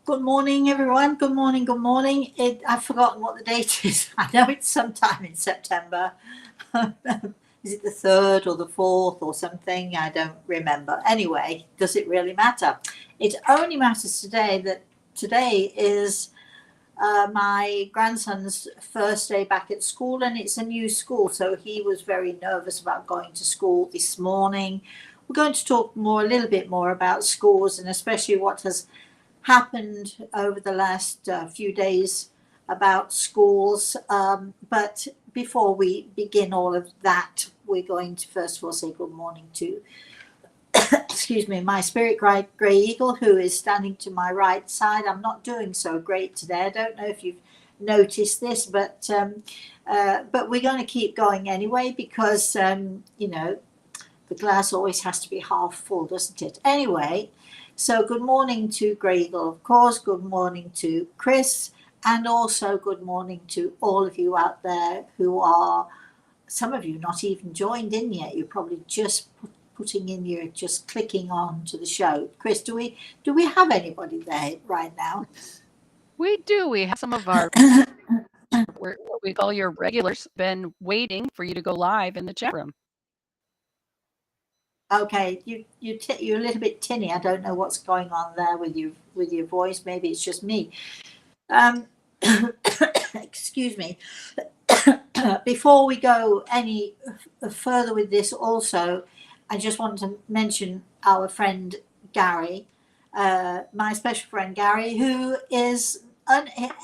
Good morning, everyone. Good morning. Good morning. I've forgotten what the date is. I know it's sometime in September. Is it the 3rd or the 4th or something? I don't remember. Anyway, does it really matter? It only matters today that today is my grandson's first day back at school, and it's a new school, so he was very nervous about going to school this morning. We're going to talk a little bit more about schools, and especially what has happened over the last few days about schools. But before we begin all of that, we're going to first of all say good morning to excuse me, my spirit guide, Grey Eagle, who is standing to my right side. I'm not doing so great today. I don't know if you've noticed this, but we're going to keep going anyway because, the glass always has to be half full, doesn't it? Anyway, so good morning to Grey Eagle, of course. Good morning to Chris, and also good morning to all of you out there who are, some of you not even joined in yet. You're probably just putting in your, just clicking on to the show. Chris, do we have anybody there right now? We do. We have some of our what we call your regulars been waiting for you to go live in the chat room. Okay, you're a little bit tinny. I don't know what's going on there with your voice. Maybe it's just me. Excuse me. Before we go any further with this, also, I just want to mention our friend Gary, my special friend Gary, who is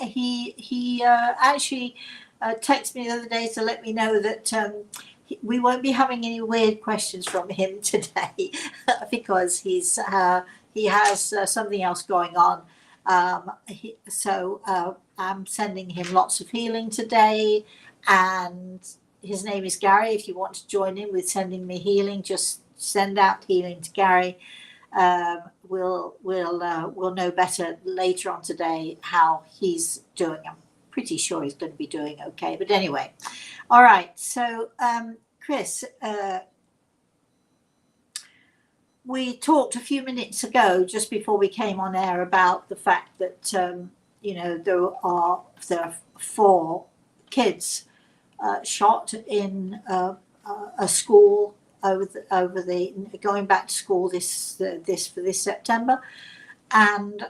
he actually texted me the other day to let me know that we won't be having any weird questions from him today because he has something else going on. So I'm sending him lots of healing today, and his name is Gary. If you want to join in with sending me healing, just send out healing to Gary. We'll know better later on today how he's doing. I'm pretty sure he's going to be doing okay. But anyway, all right. So Chris, we talked a few minutes ago, just before we came on air, about the fact that there are 4 kids shot in a school over the going back to school this September, and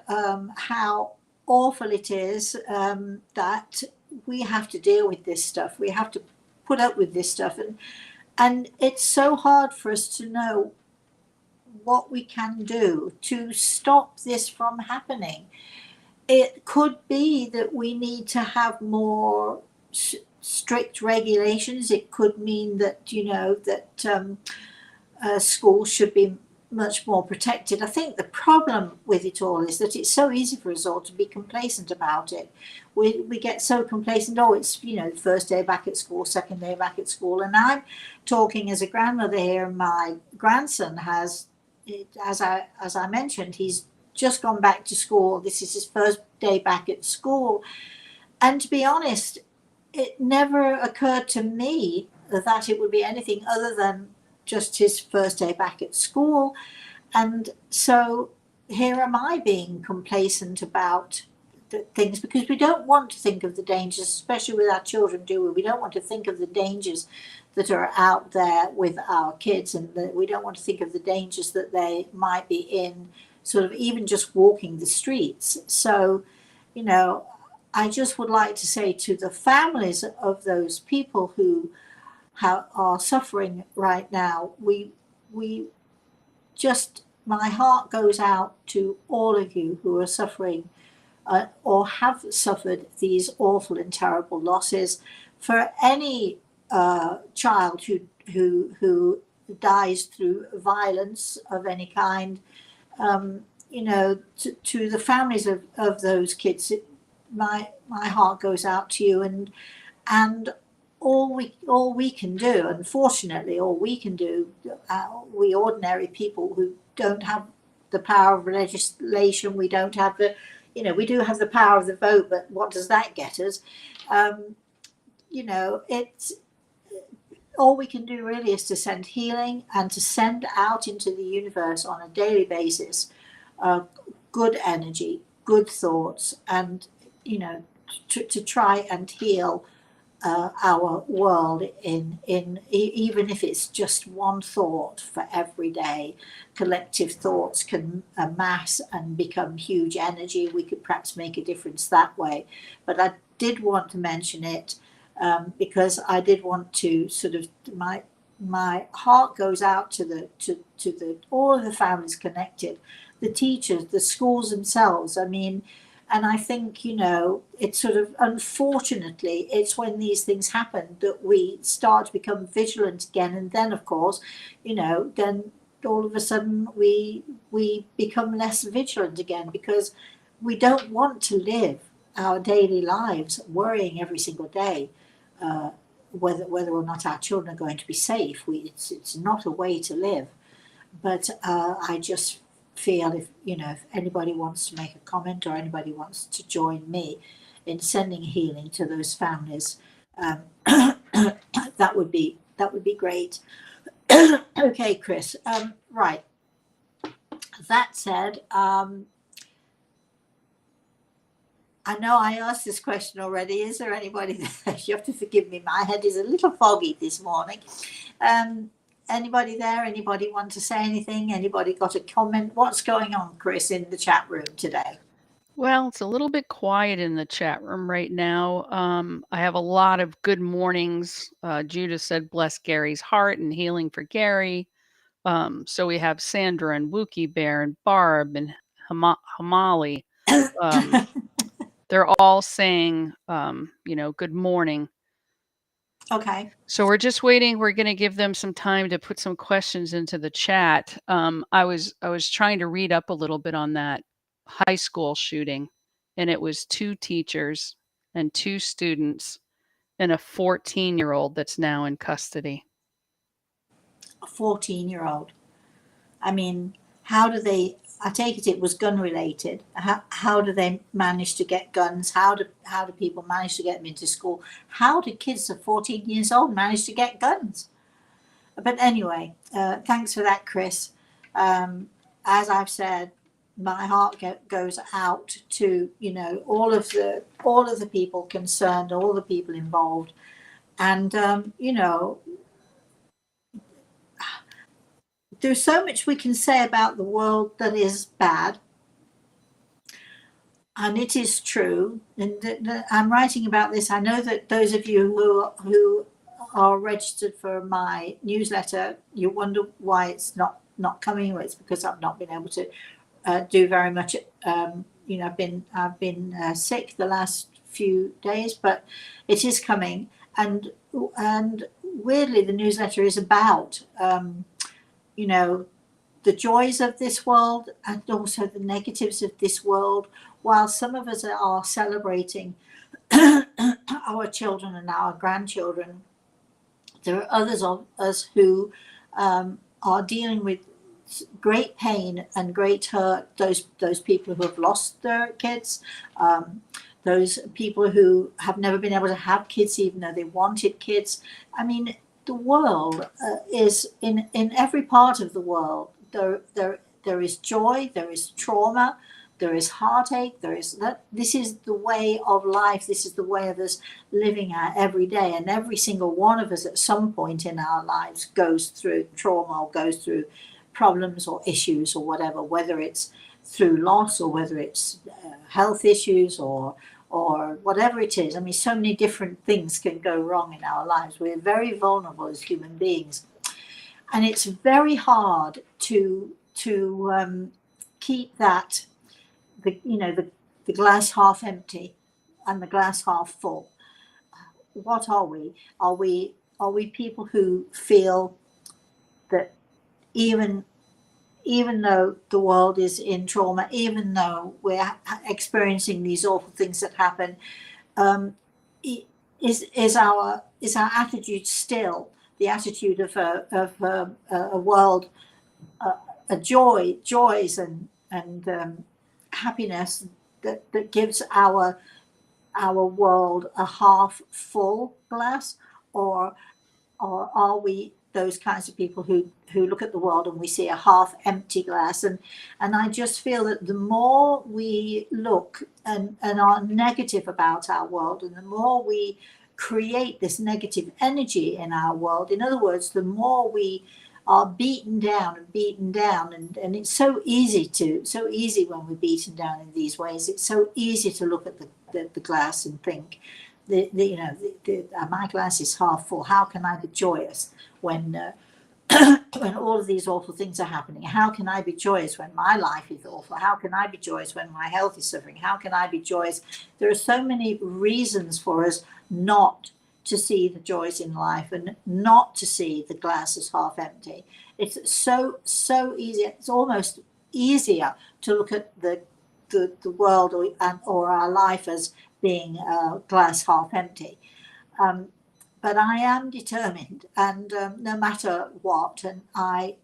how awful it is that we have to deal with this stuff. We have to put up with this stuff, and it's so hard for us to know what we can do to stop this from happening. It could be that we need to have more strict regulations. It could mean that schools should be much more protected. I think the problem with it all is that it's so easy for us all to be complacent about it. We get so complacent. Oh, it's the first day back at school, second day back at school, and I'm talking as a grandmother here. My grandson has, as I mentioned, he's just gone back to school. This is his first day back at school, and to be honest, it never occurred to me that it would be anything other than just his first day back at school. And so here am I being complacent about things because we don't want to think of the dangers, especially with our children, do we? We don't want to think of the dangers that are out there with our kids, and that we don't want to think of the dangers that they might be in, sort of even just walking the streets. So, I just would like to say to the families of those people who are suffering right now, we just, my heart goes out to all of you who are suffering or have suffered these awful and terrible losses. For any child who dies through violence of any kind, to the families of those kids, my heart goes out to you, and all we can do, unfortunately, all we can do, we ordinary people who don't have the power of legislation, we don't have the, we do have the power of the vote, but what does that get us? It's all we can do really is to send healing and to send out into the universe on a daily basis good energy, good thoughts, and you know, to try and heal our world even if it's just one thought for every day. Collective thoughts can amass and become huge energy. We could perhaps make a difference that way. But I did want to mention it because I did want to sort of my heart goes out to the all of the families connected, the teachers, the schools themselves. I mean, and I think, you know, it's sort of, unfortunately, it's when these things happen that we start to become vigilant again. And then, of course, you know, then all of a sudden we become less vigilant again, because we don't want to live our daily lives worrying every single day whether or not our children are going to be safe. It's not a way to live. But I just feel, if you know, if anybody wants to make a comment or anybody wants to join me in sending healing to those families, that would be great. Okay, Chris. Right. That said, I know I asked this question already. Is there anybody there? You have to forgive me. My head is a little foggy this morning. Anybody there? Anybody want to say anything? Anybody got a comment? What's going on, Chris, in the chat room today? Well, it's a little bit quiet in the chat room right now. I have a lot of good mornings. Judith said, bless Gary's heart and healing for Gary. So we have Sandra and Wookie Bear and Barb and Hamali. They're all saying, you know, good morning. Okay. So we're just waiting. We're going to give them some time to put some questions into the chat. I was trying to read up a little bit on that high school shooting, and it was 2 teachers and 2 students and a 14-year-old that's now in custody. A 14-year-old. I mean, how do they? I take it was gun related. How do they manage to get guns? How do people manage to get them into school? How do kids of 14 years old manage to get guns? But anyway, thanks for that, Chris. As I've said, my heart goes out to, you know, all of the people concerned, all the people involved, and you know, there's so much we can say about the world that is bad, and it is true. And I'm writing about this. I know that those of you who are registered for my newsletter, you wonder why it's not coming. Well, it's because I've not been able to do very much. You know, I've been sick the last few days, but it is coming. And weirdly, the newsletter is about you know, the joys of this world and also the negatives of this world. While some of us are celebrating our children and our grandchildren, there are others of us who are dealing with great pain and great hurt. Those people who have lost their kids, those people who have never been able to have kids even though they wanted kids. I mean, the world is in every part of the world. There is joy, there is trauma, there is heartache, there is that. This is the way of life. This is the way of us living our every day. And every single one of us at some point in our lives goes through trauma or goes through problems or issues or whatever, whether it's through loss or whether it's health issues or whatever it is. I mean, so many different things can go wrong in our lives. We're very vulnerable as human beings, and it's very hard to keep that the glass half empty and the glass half full. What are we? Are we people who feel that even though the world is in trauma, even though we're experiencing these awful things that happen, is our attitude still the attitude of a world, a joys and happiness that gives our world a half full glass, or are we those kinds of people who look at the world and we see a half empty glass, and I just feel that the more we look and are negative about our world, and the more we create this negative energy in our world, in other words, the more we are beaten down, and it's so easy when we're beaten down in these ways. It's so easy to look at the glass and think, my glass is half full. How can I be joyous when when all of these awful things are happening? How can I be joyous when my life is awful? How can I be joyous when my health is suffering? How can I be joyous? There are so many reasons for us not to see the joys in life and not to see the glass as half empty. It's so easy. It's almost easier to look at the world or our life as being glass half empty. But I am determined, and no matter what, and I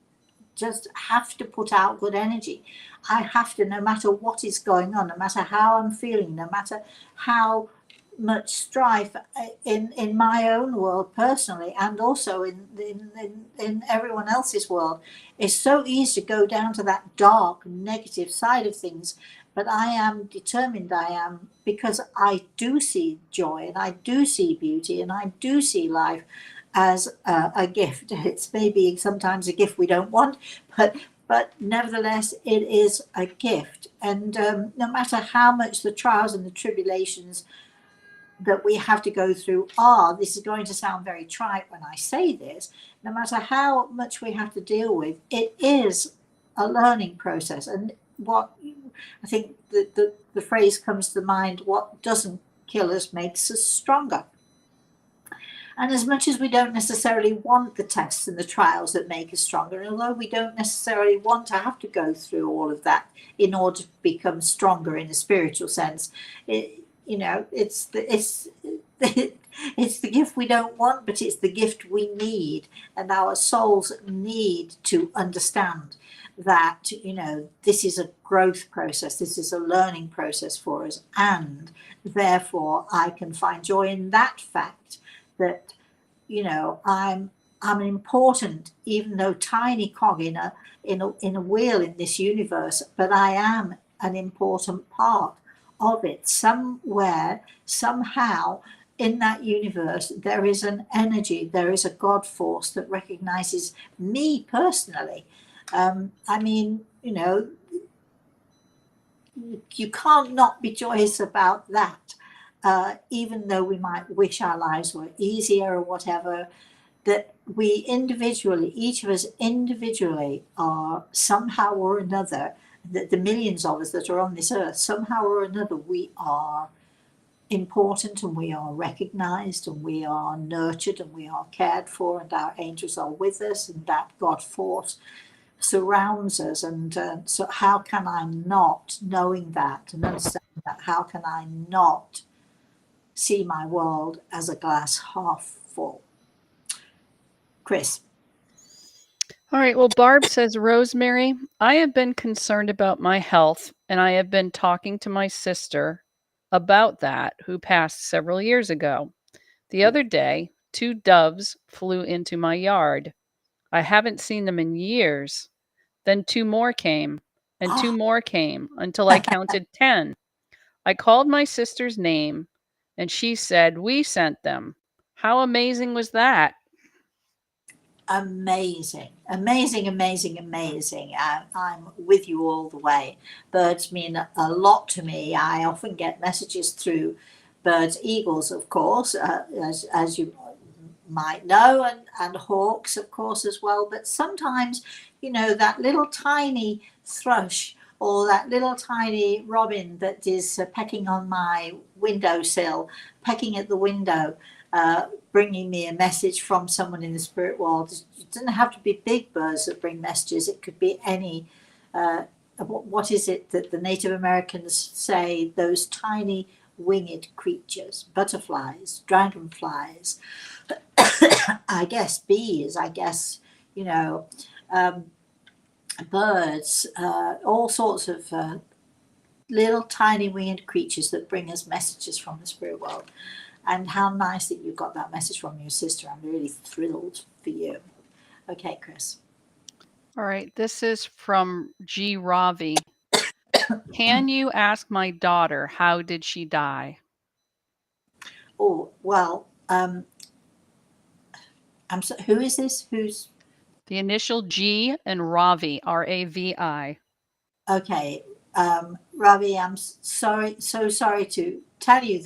just have to put out good energy. I have to, no matter what is going on, no matter how I'm feeling, no matter how much strife in my own world personally, and also in everyone else's world. It's so easy to go down to that dark, negative side of things. But I am determined, because I do see joy, and I do see beauty, and I do see life as a gift. It's maybe sometimes a gift we don't want, but nevertheless, it is a gift. And no matter how much the trials and the tribulations that we have to go through this is going to sound very trite when I say this, no matter how much we have to deal with, it is a learning process. And what I think the phrase comes to mind, what doesn't kill us makes us stronger. And as much as we don't necessarily want the tests and the trials that make us stronger, and although we don't necessarily want to have to go through all of that in order to become stronger in a spiritual sense, it's the gift we don't want, but it's the gift we need, and our souls need to understand that this is a growth process, this is a learning process for us, and therefore I can find joy in that fact that I'm an important, even though tiny cog in a wheel in this universe, but I am an important part of it. Somewhere, somehow in that universe, there is an energy, there is a God force that recognizes me personally. You can't not be joyous about that, even though we might wish our lives were easier or whatever, that we individually, each of us individually, are somehow or another, the millions of us that are on this earth, somehow or another, we are important, and we are recognized, and we are nurtured, and we are cared for, and our angels are with us, and that God force surrounds us. And so how can I not, knowing that and understanding that, how can I not see my world as a glass half full? Chris. All right. Well, Barb says, Rosemary, I have been concerned about my health, and I have been talking to my sister about that, who passed several years ago. The other day, 2 doves flew into my yard. I haven't seen them in years. Then 2 more came, and 2 more came, until I counted 10. I called my sister's name, and she said, we sent them. How amazing was that? Amazing. I'm with you all the way. Birds mean a lot to me. I often get messages through birds, eagles, of course, as you might know, and hawks, of course, as well. But sometimes, that little tiny thrush or that little tiny robin that is pecking on my windowsill, pecking at the window, bringing me a message from someone in the spirit world. It doesn't have to be big birds that bring messages. It could be any, what is it that the Native Americans say, those tiny winged creatures, butterflies, dragonflies, I guess bees, birds, all sorts of little tiny winged creatures that bring us messages from the spirit world. And how nice that you got that message from your sister. I'm really thrilled for you. Okay, Chris. All right, this is from G. Ravi. Can you ask my daughter, how did she die? Oh, well, who is this? Who's, The initial G and Ravi, R-A-V-I. okay. Ravi, I'm sorry, so sorry to tell you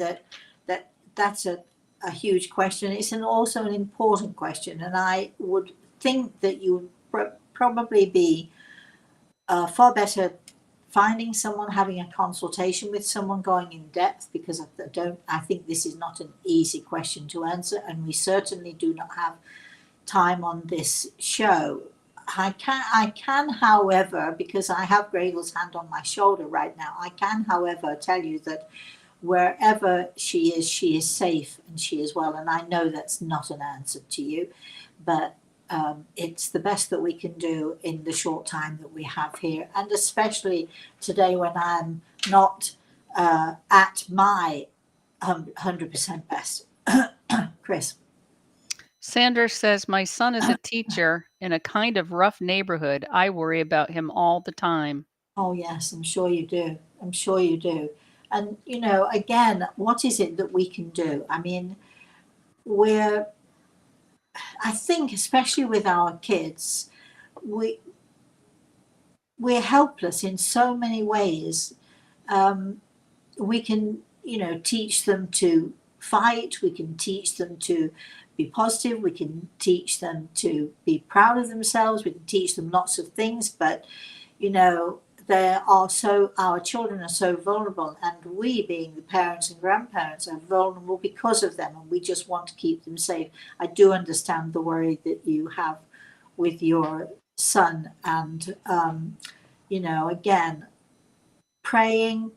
that's a huge question. It's also an important question, and I would think that you would probably be far better finding someone, having a consultation with someone, going in depth, because I think this is not an easy question to answer, and we certainly do not have time on this show. I can, however, because I have Gragel's hand on my shoulder right now, I can, however, tell you that wherever she is safe and she is well. And I know that's not an answer to you, but it's the best that we can do in the short time that we have here, and especially today when I'm not at my 100% best. Chris. Sanders says, my son is a teacher in a kind of rough neighborhood. I worry about him all the time. Oh, yes, I'm sure you do. I'm sure you do. And, again, what is it that we can do? I mean, I think, especially with our kids, we, we're helpless in so many ways. We can, teach them to fight. We can teach them to be positive. We can teach them to be proud of themselves. We can teach them lots of things, but our children are so vulnerable, and we, being the parents and grandparents, are vulnerable because of them, and we just want to keep them safe. I do understand the worry that you have with your son, and again, praying.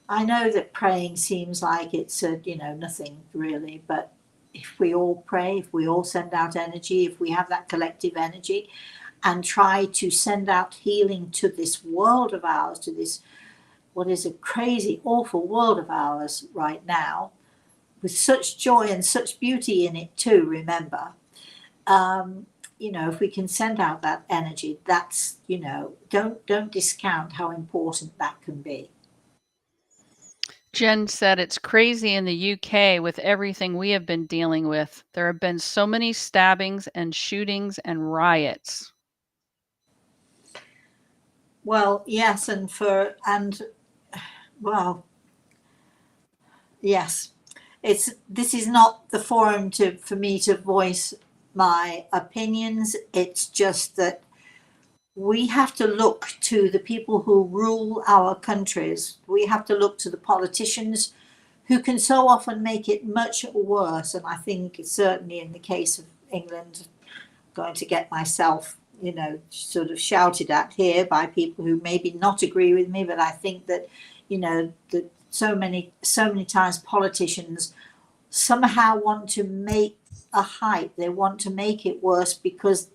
I know that praying seems like it's nothing really, but if we all pray, if we all send out energy, if we have that collective energy, and try to send out healing to this world of ours, to this, what is a crazy, awful world of ours right now, with such joy and such beauty in it too, remember. If we can send out that energy, that's, don't discount how important that can be. Jen said it's crazy in the UK with everything we have been dealing with. There have been so many stabbings and shootings and riots. Well, yes, well, yes, this is not the forum for me to voice my opinions. It's just that we have to look to the people who rule our countries. We have to look to the politicians who can so often make it much worse. And I think certainly in the case of England, I'm going to get myself sort of shouted at here by people who maybe not agree with me, but I think that that so many times politicians somehow want to make a hype. They want to make it worse because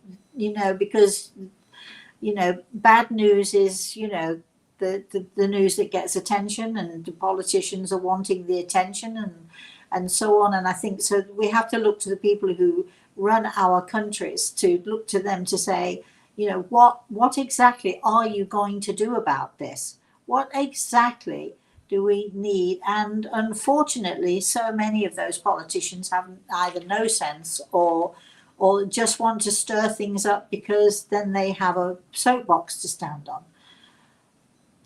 bad news is the news that gets attention, and the politicians are wanting the attention, and so on. And I think so we have to look to the people who run our countries, to look to them to say, what exactly are you going to do about this? What exactly do we need? And unfortunately, so many of those politicians have either no sense or just want to stir things up because then they have a soapbox to stand on.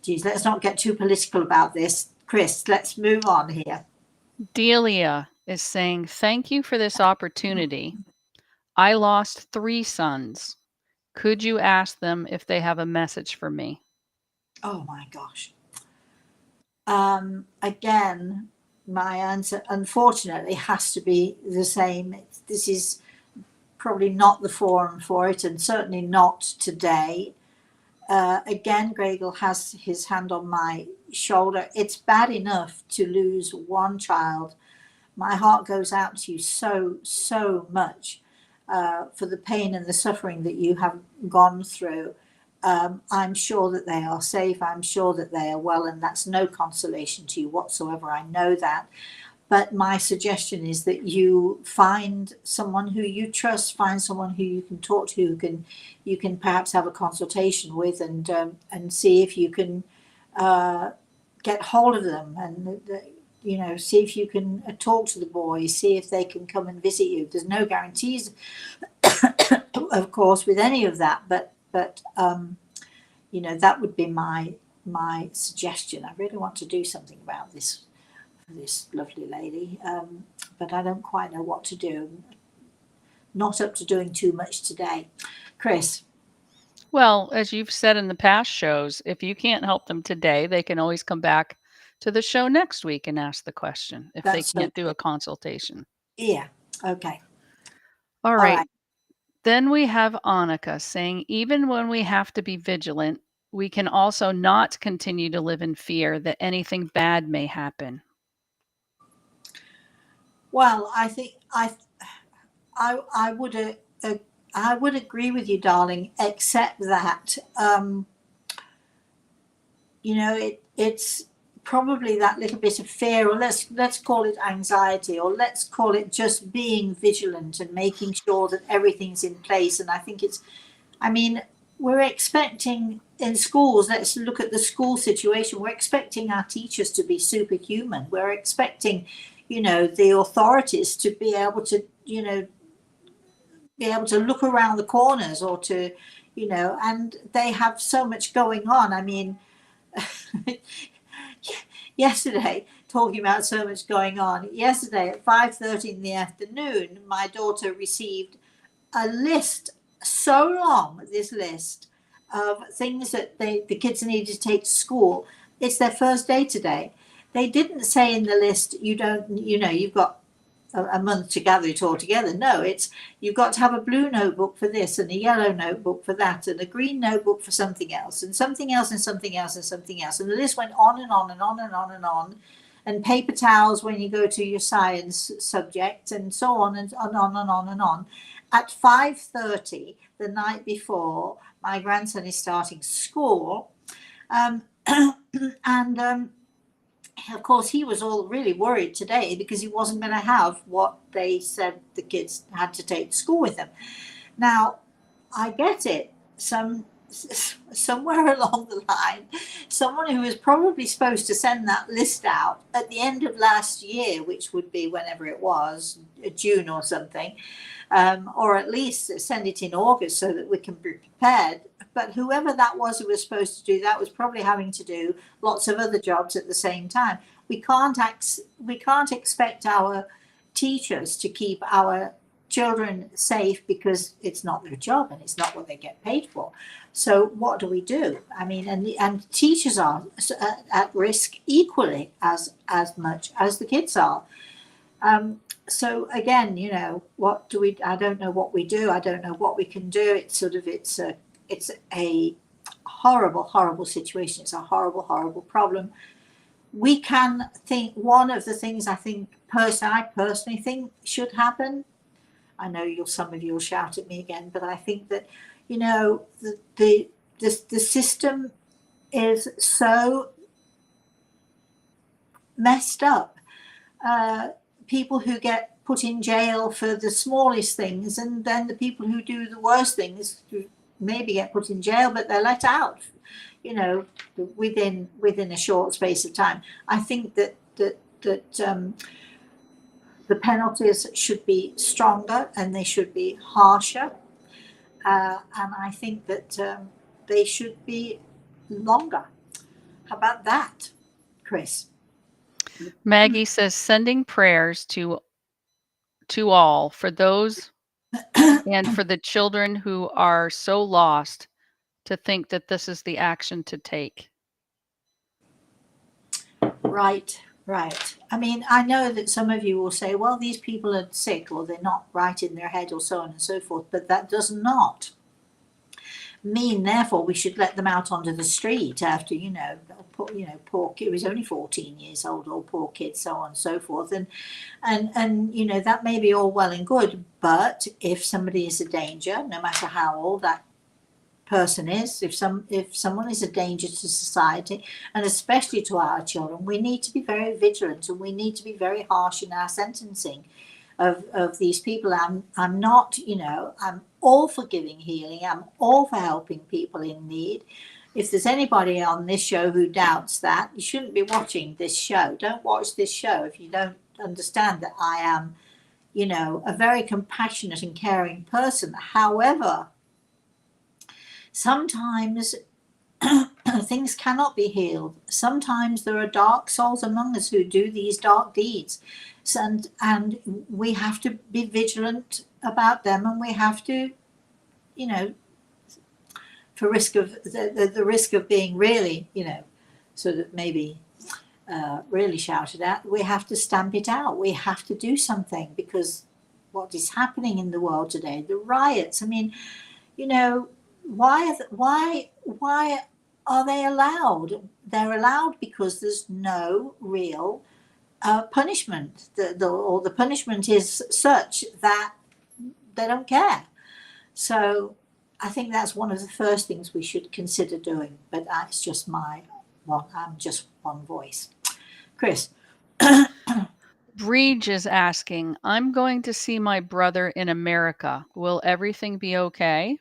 Geez, let's not get too political about this. Chris, let's move on here. Delia is saying, thank you for this opportunity. I lost 3 sons. Could you ask them if they have a message for me? Oh my gosh. Again, my answer unfortunately has to be the same. This is probably not the forum for it, and certainly not today. Again, Gregel has his hand on my shoulder. It's bad enough to lose one child. My heart goes out to you so much for the pain and the suffering that you have gone through. I'm sure that they are safe. I'm sure that they are well, and that's no consolation to you whatsoever. I know that. But my suggestion is that you find someone who you trust, find someone who you can talk to, you can perhaps have a consultation with, and see if you can get hold of them, and see if you can talk to the boys, see if they can come and visit you. There's no guarantees, of course, with any of that, but that would be my suggestion. I really want to do something about this for this lovely lady, but I don't quite know what to do. Not up to doing too much today. Chris? Well, as you've said in the past shows, if you can't help them today, they can always come back to the show next week and ask the question if they That's so can't do true. a consultation. Yeah. Okay. All All right. right. Then we have Annika saying, even when we have to be vigilant, we can also not continue to live in fear that anything bad may happen. Well, I think I would agree with you, darling, except that it's probably that little bit of fear, or let's call it anxiety, or let's call it just being vigilant and making sure that everything's in place. And I think we're expecting in schools, let's look at the school situation, we're expecting our teachers to be superhuman. We're expecting, the authorities to be able to, look around the corners, or to, and they have so much going on. Yesterday, talking about so much going on, yesterday at 5:30 in the afternoon, my daughter received a list, so long, this list of things that the kids needed to take to school. It's their first day today. They didn't say in the list, you've got a month to gather it all together. No, it's you've got to have a blue notebook for this, and a yellow notebook for that, and a green notebook for something else, and something else, and something else, and something else. And the list went on and on and on and on and on. And paper towels when you go to your science subject, and so on and on and on and on. At 5:30 the night before my grandson is starting school, and of course, he was all really worried today because he wasn't going to have what they said the kids had to take to school with them. Now, I get it. Somewhere along the line, someone who was probably supposed to send that list out at the end of last year, which would be whenever it was, June or something, or at least send it in August so that we can be prepared. But whoever that was who was supposed to do that was probably having to do lots of other jobs at the same time. We can't expect our teachers to keep our children safe because it's not their job and it's not what they get paid for. So what do we do? And teachers are at risk equally as much as the kids are. So again, what do we? I don't know what we do. I don't know what we can do. It's a horrible, horrible situation. It's a horrible, horrible problem. We can think one of the things I personally think should happen. I know some of you will shout at me again, but I think that the system is so messed up. People who get put in jail for the smallest things, and then the people who do the worst things who maybe get put in jail, but they're let out, within a short space of time. I think that the penalties should be stronger and they should be harsher, and I think that they should be longer. How about that, Chris? Maggie says, sending prayers to all for those and for the children who are so lost to think that this is the action to take. Right. I know that some of you will say, well, these people are sick, or they're not right in their head, or so on and so forth, but that does not mean therefore we should let them out onto the street after poor kid, he was only 14 years old, or poor kid, so on and so forth, and that may be all well and good, but if somebody is a danger, no matter how old that person is, if someone is a danger to society, and especially to our children, we need to be very vigilant, and we need to be very harsh in our sentencing of these people. I'm not, I'm all for giving healing. I'm all for helping people in need. If there's anybody on this show who doubts that, you shouldn't be watching this show. Don't watch this show if you don't understand that I am, a very compassionate and caring person. However, sometimes things cannot be healed. Sometimes there are dark souls among us who do these dark deeds. And we have to be vigilant about them, and we have to, for risk of the risk of being really, sort of maybe really shouted at, we have to stamp it out. We have to do something, because what is happening in the world today, the riots, I mean, why are they allowed? They're allowed because there's no real punishment. The punishment is such that they don't care. So I think that's one of the first things we should consider doing. But that's just I'm just one voice. Chris. Breege is asking, I'm going to see my brother in America. Will everything be okay?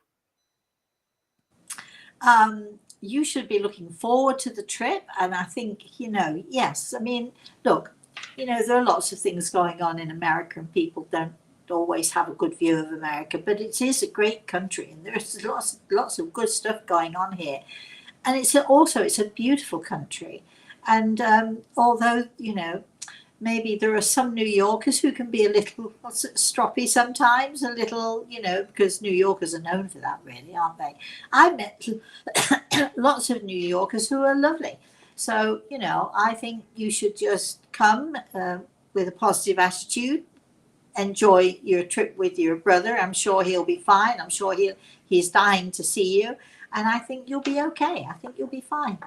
You should be looking forward to the trip. And I think, yes, I mean, look, there are lots of things going on in America, and people don't always have a good view of America, but it is a great country, and there's lots of good stuff going on here. And it's a beautiful country. And although, maybe there are some New Yorkers who can be a little stroppy sometimes, a little, because New Yorkers are known for that, really, aren't they? I met lots of New Yorkers who are lovely. So, I think you should just come with a positive attitude, enjoy your trip with your brother. I'm sure he'll be fine. I'm sure he's dying to see you. And I think you'll be okay. I think you'll be fine.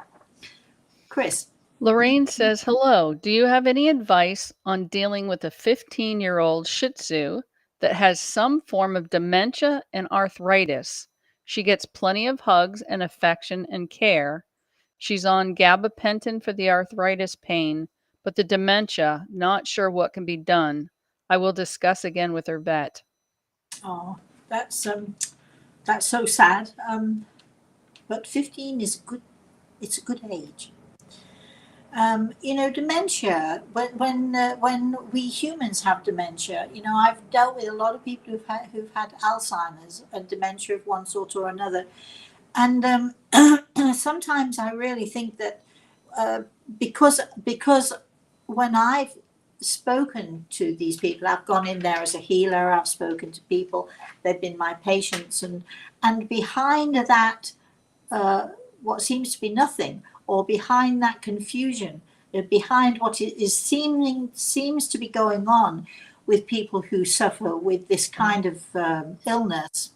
Chris. Lorraine says, hello. Do you have any advice on dealing with a 15-year-old Shih Tzu that has some form of dementia and arthritis? She gets plenty of hugs and affection and care. She's on gabapentin for the arthritis pain, but the dementia, not sure what can be done. I will discuss again with her vet. Oh, that's so sad. But 15 is good. It's a good age. Dementia. When we humans have dementia, I've dealt with a lot of people who've had Alzheimer's and dementia of one sort or another, and sometimes I really think that because when I've spoken to these people, I've gone in there as a healer. I've spoken to people; they've been my patients, and behind that, what seems to be nothing, or behind that confusion, behind what seems to be going on with people who suffer with this kind of illness,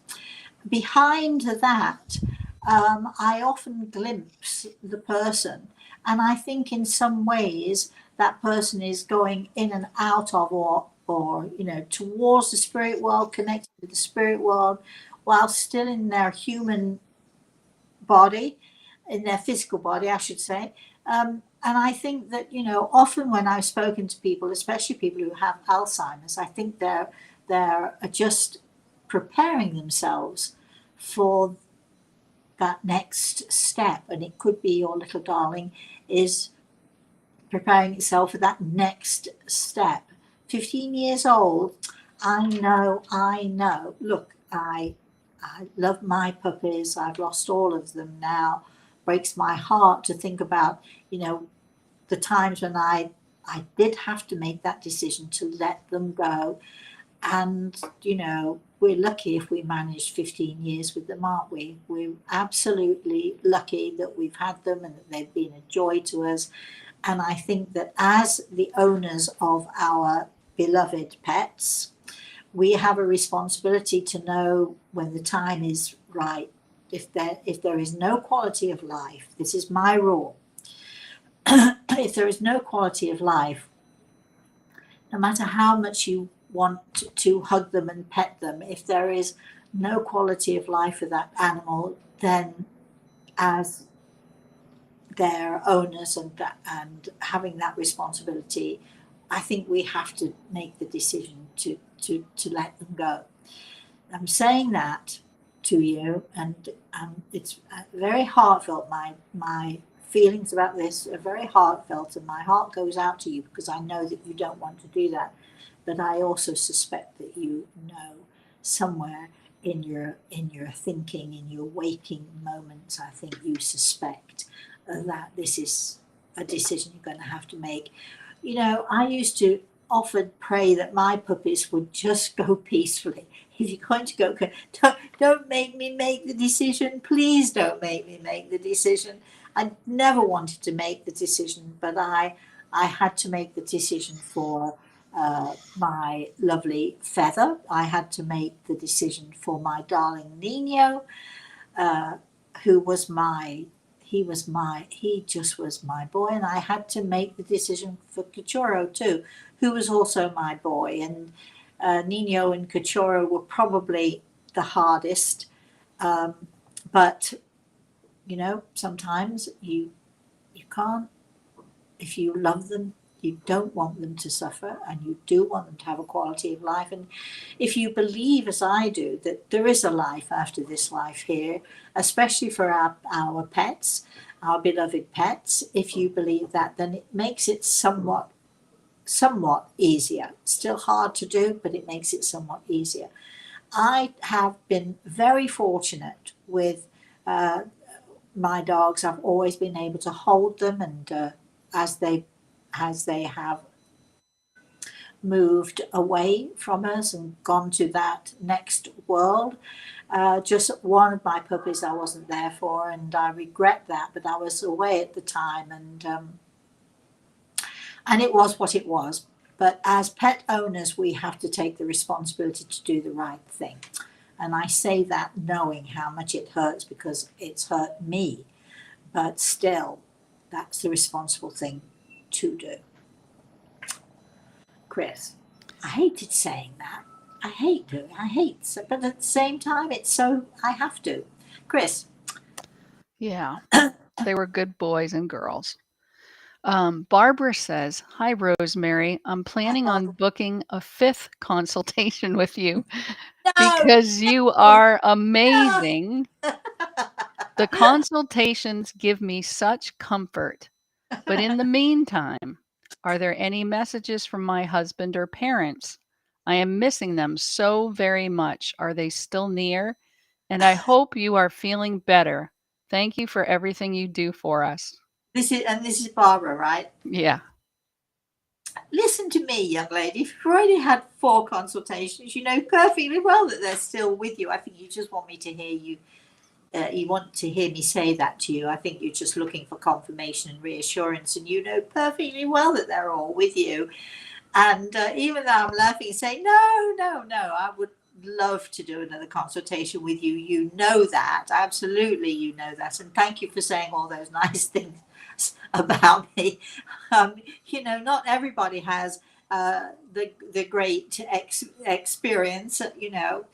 behind that, I often glimpse the person, and I think in some ways that person is going in and out of, or towards the spirit world, connected with the spirit world, while still in their human body, in their physical body, I should say. And I think that, often when I've spoken to people, especially people who have Alzheimer's, I think they're just preparing themselves for that next step. And it could be your little darling is preparing itself for that next step. 15 years old, I know. Look, I love my puppies. I've lost all of them now. Breaks my heart to think about, the times when I did have to make that decision to let them go. And, we're lucky if we managed 15 years with them, aren't we? We're absolutely lucky that we've had them and that they've been a joy to us. And I think that as the owners of our beloved pets, we have a responsibility to know when the time is right. If there is no quality of life, this is my rule. If there is no quality of life, no matter how much you want to hug them and pet them, if there is no quality of life for that animal, then as their owners and having that responsibility, I think we have to make the decision to let them go. I'm saying that to you, and it's very heartfelt. My feelings about this are very heartfelt, and my heart goes out to you because I know that you don't want to do that. But I also suspect that you know somewhere in your thinking, in your waking moments, I think you suspect that this is a decision you're going to have to make. You know, I used to often pray that my puppies would just go peacefully. If you're going to go, don't make me make the decision. Please don't make me make the decision. I never wanted to make the decision, but I had to make the decision for my lovely Feather. I had to make the decision for my darling Nino, uh, who was my he just was my boy, and I had to make the decision for Cachorro too, who was also my boy. And Nino and Cachorro were probably the hardest, um, but you know, sometimes you can't. If you love them, you don't want them to suffer, and you do want them to have a quality of life. And if you believe, as I do, that there is a life after this life here, especially for our pets, our beloved pets, if you believe that, then it makes it somewhat easier. It's still hard to do, but it makes it somewhat easier. I have been very fortunate with uh, my dogs. I've always been able to hold them, and as they have moved away from us and gone to that next world. Just one of my puppies I wasn't there for, and I regret that. But I was away at the time, and it was what it was. But as pet owners, we have to take the responsibility to do the right thing. And I say that knowing how much it hurts because it's hurt me. But still, that's the responsible thing to do. Chris, I hated saying that. I hate doing. I hate, but at the same time, it's so I have to. Chris, Yeah, they were good boys and girls. Barbara says, "Hi, Rosemary. I'm planning on oh, booking a fifth consultation with you no, because you no, are no. amazing. The consultations give me such comfort. But in the meantime, are there any messages from my husband or parents? I am missing them so very much. Are they still near? And I hope you are feeling better. Thank you for everything you do for us." This is Barbara, right? Yeah. Listen to me, young lady. If you've already had 4 consultations, you know perfectly well that they're still with you. I think you just want me to hear you. You want to hear me say that to you. I think you're just looking for confirmation and reassurance, and you know perfectly well that they're all with you. And even though I'm laughing, saying, no, no, no, I would love to do another consultation with you. You know that. Absolutely, you know that. And thank you for saying all those nice things about me. You know, not everybody has the great experience, you know.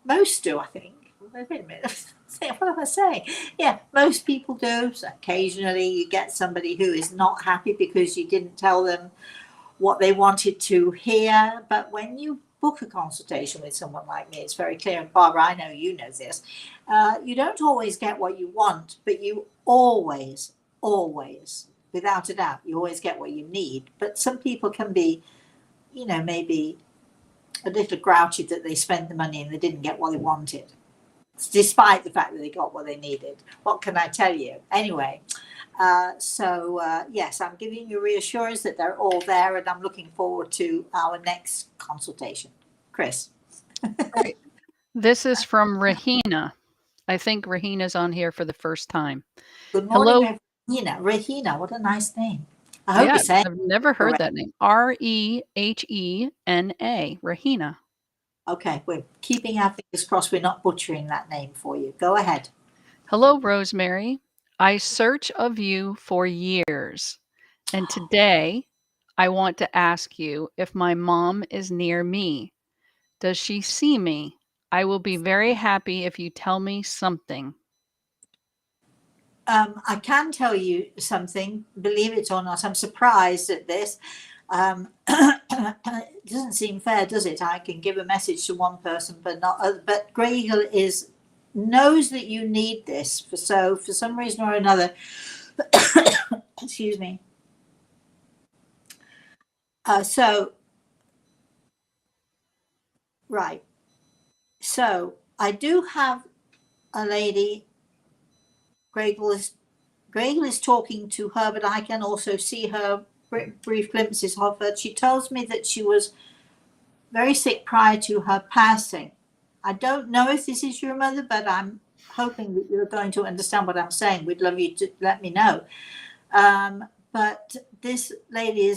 Most do, I think. Wait a minute. What am I saying? Yeah, most people do. So occasionally you get somebody who is not happy because you didn't tell them what they wanted to hear. But when you book a consultation with someone like me, it's very clear. And Barbara, I know you know this. You don't always get what you want, but you always, without a doubt, you always get what you need. But some people can be, you know, maybe a little grouchy that they spent the money and they didn't get what they wanted, despite the fact that they got what they needed. What can I tell you? Anyway, yes, I'm giving you reassurance that they're all there, and I'm looking forward to our next consultation. Chris. Right. This is from Rahina. I think Rahina's on here for the first time. Good morning, Hello. Regina. Regina, what a nice name. I hope Yeah, you're saying I've never it heard correct. that name. Rehena. Rahina. Okay, we're keeping our fingers crossed we're not butchering that name for you. Go ahead. Hello, Rosemary. I search of you for years, and today I want to ask you if my mom is near me. Does she see me? I will be very happy if you tell me something. I can tell you something, believe it or not. I'm surprised at this. It doesn't seem fair, does it? I can give a message to one person, but not other. But Grey Eagle knows that you need this. So for some reason or another, excuse me. Right. So I do have a lady. Grey Eagle is talking to her, but I can also see her brief glimpses of her. She tells me that she was very sick prior to her passing. I don't know if this is your mother, but I'm hoping that you're going to understand what I'm saying. We'd love you to let me know. But this lady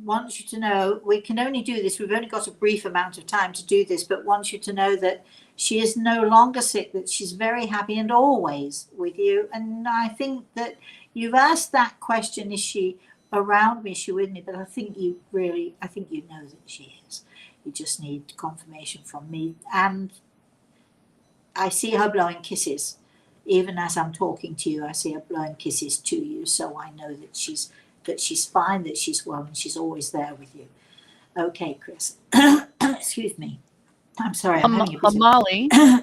wants you to know we can only do this. We've only got a brief amount of time to do this, but wants you to know that she is no longer sick, that she's very happy and always with you. And I think that you've asked that question, is she around me? Is she with me? But I think you know that she is. You just need confirmation from me. And I see her blowing kisses. Even as I'm talking to you, I see her blowing kisses to you. So I know that she's fine, that she's well, and she's always there with you. Okay, Chris. Excuse me. I'm sorry, I'm having a bit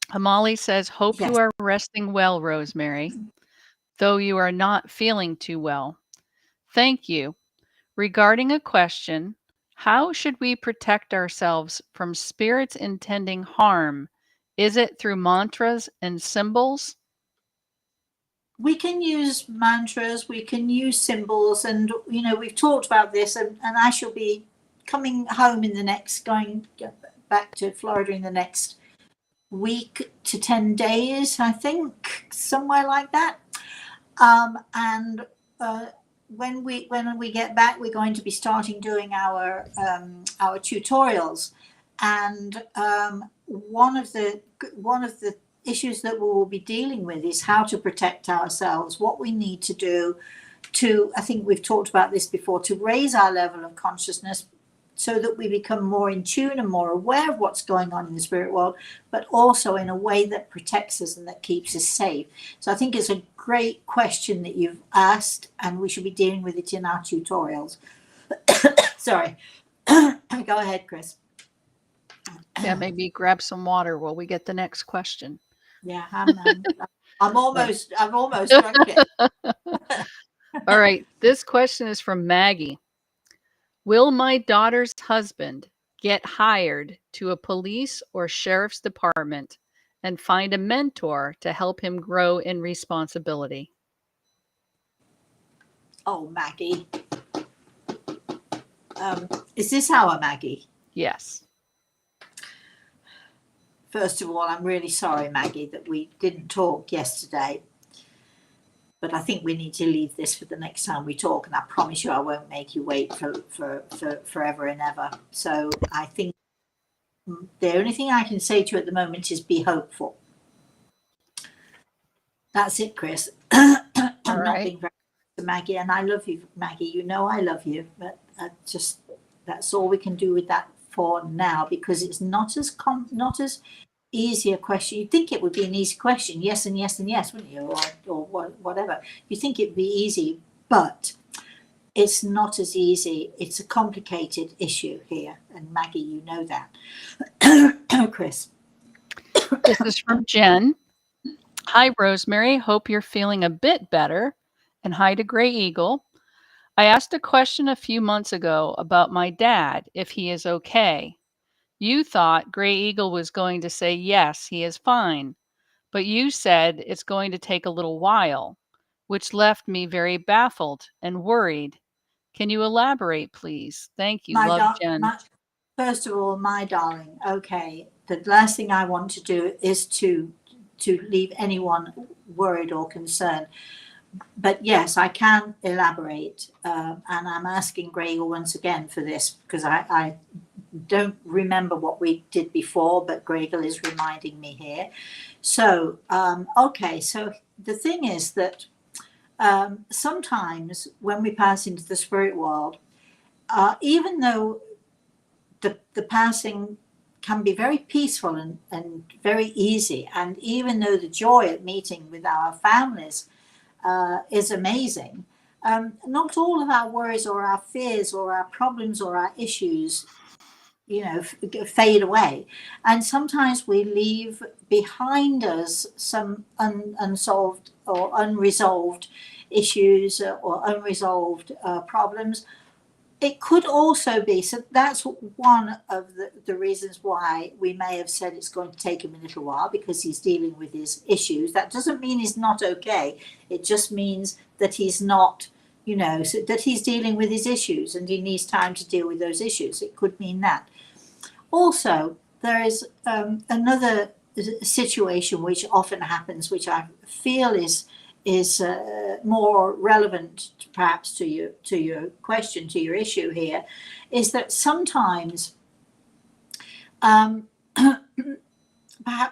Hamali says, hope Yes. you are resting well, Rosemary, though you are not feeling too well. Thank you. Regarding a question, how should we protect ourselves from spirits intending harm? Is it through mantras and symbols? We can use mantras, we can use symbols, and we've talked about this, and I shall be coming home going back to Florida in the next week to 10 days, I think, somewhere like that. And when we get back, we're going to be starting doing our tutorials, and one of the issues that we will be dealing with is how to protect ourselves, what we need to do I think we've talked about this before, to raise our level of consciousness so that we become more in tune and more aware of what's going on in the spirit world, but also in a way that protects us and that keeps us safe. So I think it's a great question that you've asked, and we should be dealing with it in our tutorials. Sorry. Go ahead, Chris. Yeah, maybe grab some water while we get the next question. Yeah, I've almost drunk it. All right, this question is from Maggie. Will my daughter's husband get hired to a police or sheriff's department and find a mentor to help him grow in responsibility? Oh, Maggie. Is this our Maggie? Yes. First of all, I'm really sorry, Maggie, that we didn't talk yesterday. But I think we need to leave this for the next time we talk, and I promise you I won't make you wait for forever and ever. So I think the only thing I can say to you at the moment is be hopeful. That's it, Chris. I'm not being very nice to Maggie, and I love you, Maggie. You know I love you, but that's all we can do with that for now, because it's not as easy a question. You'd think it would be an easy question, yes and yes and yes, wouldn't you, or whatever. You think it'd be easy, but it's not as easy. It's a complicated issue here, and Maggie, you know that. Chris. This is from Jen. Hi, Rosemary. Hope you're feeling a bit better. And hi to Grey Eagle. I asked a question a few months ago about my dad, if he is okay. You thought Grey Eagle was going to say, yes, he is fine. But you said it's going to take a little while, which left me very baffled and worried. Can you elaborate, please? Thank you. Love, Jen. First of all, my darling, okay, the last thing I want to do is to leave anyone worried or concerned. But yes, I can elaborate, and I'm asking Grey Eagle once again for this, because I don't remember what we did before, but Grey Eagle is reminding me here. So, okay, so the thing is that sometimes when we pass into the spirit world, even though the passing can be very peaceful and very easy. And even though the joy at meeting with our families is amazing, not all of our worries or our fears or our problems or our issues, fade away. And sometimes we leave behind us some unsolved or unresolved issues or unresolved problems. It could also be, so that's one of the reasons why we may have said it's going to take him a little while, because he's dealing with his issues. That doesn't mean he's not okay. It just means that he's not, so that he's dealing with his issues and he needs time to deal with those issues. It could mean that. Also, there is another situation which often happens, which I feel is more relevant perhaps to your question, to your issue here, is that sometimes perhaps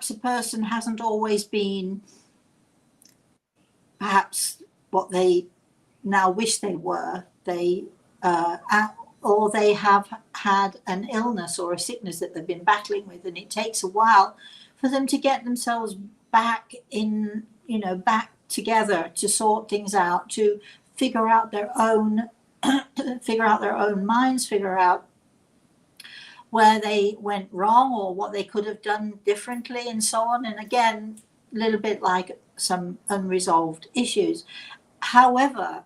a person hasn't always been perhaps what they now wish they were. Or they have had an illness or a sickness that they've been battling with, and it takes a while for them to get themselves back in, back together, to sort things out, to figure out their own minds, figure out where they went wrong or what they could have done differently, and so on. And again, a little bit like some unresolved issues. However,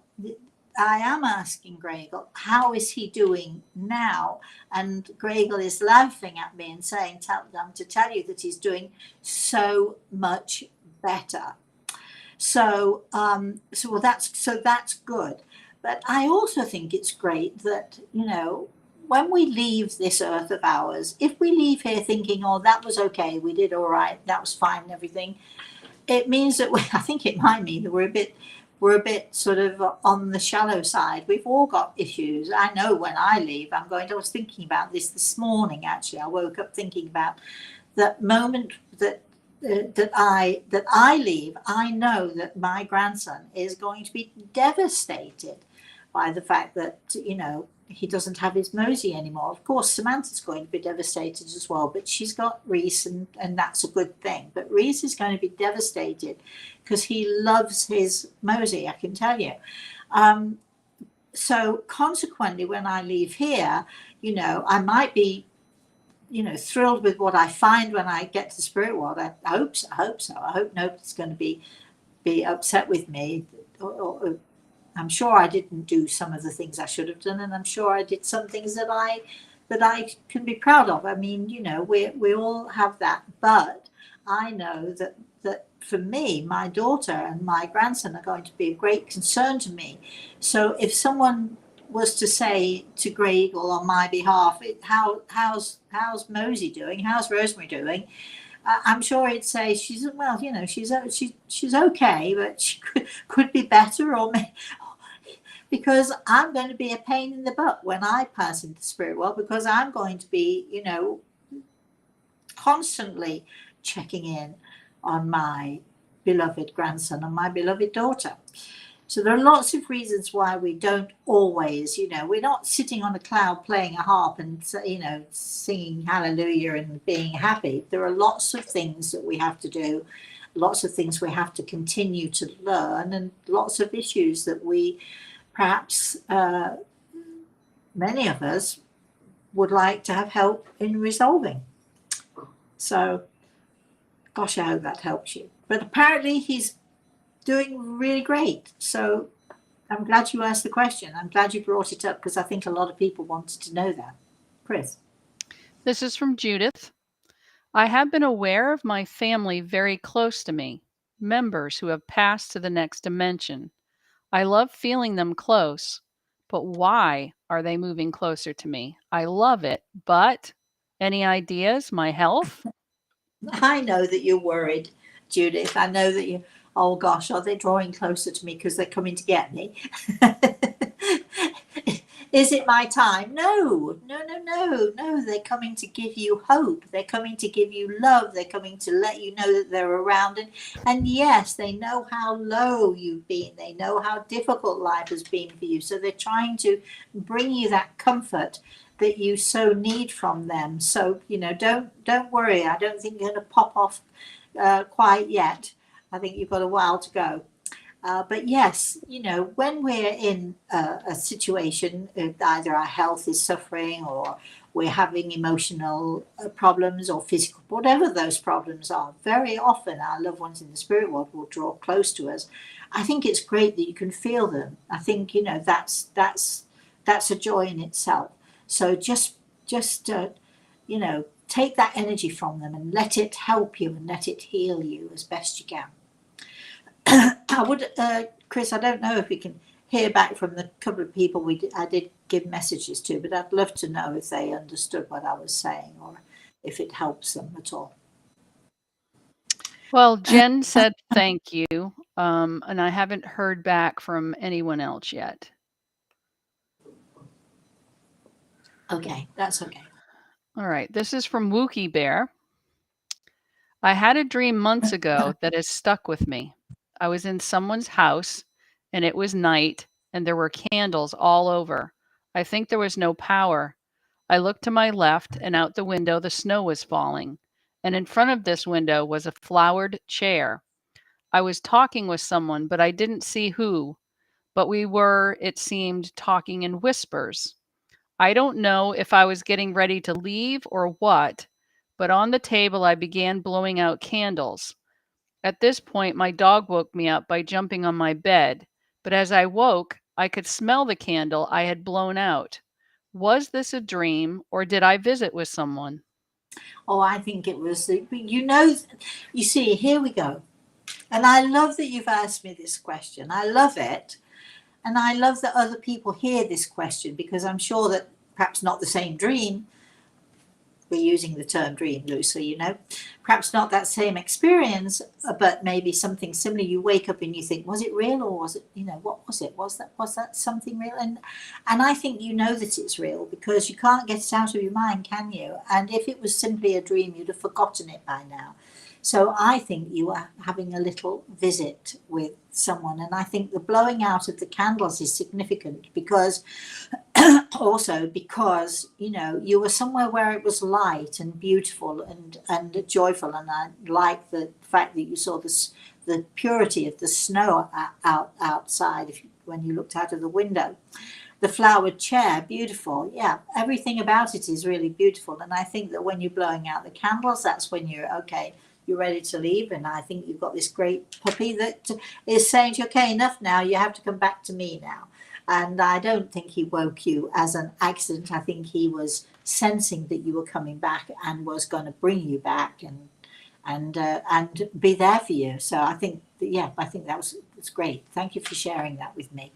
I am asking Gregor, how is he doing now? And Gregor is laughing at me and saying, to tell you that he's doing so much better. So that's good. But I also think it's great that, when we leave this earth of ours, if we leave here thinking, oh, that was okay, we did all right, that was fine and everything, it means that I think it might mean that we're a bit sort of on the shallow side. We've all got issues. I know when I leave, I was thinking about this morning, actually. I woke up thinking about that moment that I leave. I know that my grandson is going to be devastated by the fact that, he doesn't have his Mosey anymore. Of course, Samantha's going to be devastated as well, but she's got Reese, and that's a good thing. But Reese is going to be devastated because he loves his Mosey, I can tell you. So consequently, when I leave here, I might be, thrilled with what I find when I get to the spirit world. I hope so. I hope nobody's going to be upset with me. Or I'm sure I didn't do some of the things I should have done, and I'm sure I did some things that I can be proud of. I mean, we all have that, but I know that for me, my daughter and my grandson are going to be of great concern to me. So if someone was to say to Greg or on my behalf, how's Mosey doing? How's Rosemary doing? I'm sure he'd say she's okay, but she could be better, or because I'm going to be a pain in the butt when I pass into the spirit world, because I'm going to be, constantly checking in on my beloved grandson and my beloved daughter. So there are lots of reasons why we don't always, we're not sitting on a cloud playing a harp and, singing hallelujah and being happy. There are lots of things that we have to do, lots of things we have to continue to learn, and lots of issues that we perhaps, many of us would like to have help in resolving. So, gosh, I hope that helps you. But apparently he's doing really great. So I'm glad you asked the question. I'm glad you brought it up, because I think a lot of people wanted to know that. Chris. This is from Judith. I have been aware of my family very close to me, members who have passed to the next dimension. I love feeling them close, but why are they moving closer to me? I love it, but any ideas? My health? I know that you're worried, Judith. I know that oh gosh, are they drawing closer to me because they're coming to get me? Is it my time? No. They're coming to give you hope. They're coming to give you love. They're coming to let you know that they're around. And yes, they know how low you've been. They know how difficult life has been for you. So they're trying to bring you that comfort that you so need from them. So, you know, don't worry. I don't think you're going to pop off quite yet. I think you've got a while to go. But yes, you know, when we're in a situation, either our health is suffering or we're having emotional problems or physical, whatever those problems are, very often our loved ones in the spirit world will draw close to us. I think it's great that you can feel them. I think, you know, that's a joy in itself. So just you know, take that energy from them and let it help you and let it heal you as best you can. I would, Chris, I don't know if we can hear back from the couple of people I did give messages to, but I'd love to know if they understood what I was saying or if it helps them at all. Well, Jen said thank you, and I haven't heard back from anyone else yet. Okay, that's okay. All right, this is from Wookie Bear. I had a dream months ago that has stuck with me. I was in someone's house and it was night and there were candles all over. I think there was no power. I looked to my left and out the window the snow was falling. And in front of this window was a flowered chair. I was talking with someone, but I didn't see who. But we were, it seemed, talking in whispers. I don't know if I was getting ready to leave or what, but on the table I began blowing out candles. At this point, my dog woke me up by jumping on my bed, but as I woke, I could smell the candle I had blown out. Was this a dream, or did I visit with someone? Oh, I think it was, you know, you see, here we go. And I love that you've asked me this question. I love it. And I love that other people hear this question because I'm sure that perhaps not the same dream. We're using the term dream loosely, you know, perhaps not that same experience, but maybe something similar. You wake up and you think, was it real or was it, you know, what was it? Was that something real? And I think you know that it's real because you can't get it out of your mind, can you? And if it was simply a dream, you'd have forgotten it by now. So I think you are having a little visit with someone. And I think the blowing out of the candles is significant because also because, you know, you were somewhere where it was light and beautiful and joyful. And I like the fact that you saw the purity of the snow outside when you looked out of the window. The flowered chair, beautiful. Yeah, everything about it is really beautiful. And I think that when you're blowing out the candles, that's when you're okay. You're ready to leave, and I think you've got this great puppy that is saying to you, okay, enough now, you have to come back to me now. And I don't think he woke you as an accident. I think he was sensing that you were coming back and was going to bring you back and be there for you. So I think that's great. Thank you for sharing that with me,